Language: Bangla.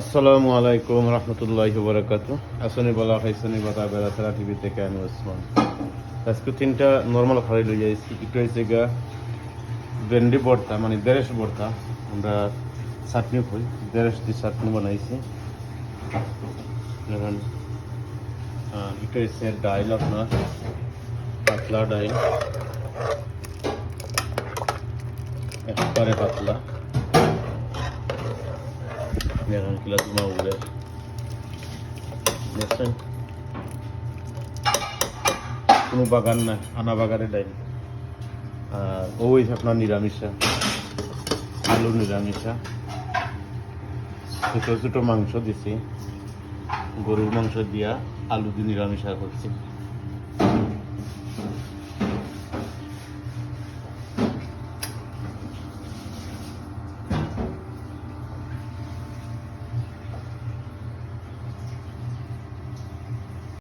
আসসালামু আলাইকুম রহমতুল্লাহি বারাকাতুহু। আসনি বলা খাইছনি বাতা বেড়াছাড়া টিভি থেকে আমি ওসমান। আজকে তিনটা নর্মাল খাই লই যাইছি। একটু হয়েছে গা ভেন্ডি ভর্তা, মানে দেড়শ ভর্তা। আমরা চাটনি কই, দেড়শ দিয়ে চাটনি বানাইছি। এখন একটু হয়েছে ডাইল, আপনার পাতলা ডাইল, একবারে পাতলা। এখন কিলাস মাউলের দেখছেন, কোনো বাগান না, আনা বাগানে ডাইল। আর ওই আপনার নিরামিষা, আলু নিরামিষা। ছোটো ছোটো মাংস দিছি, গরুর মাংস দিয়া আলু দিয়ে নিরামিষা করছি।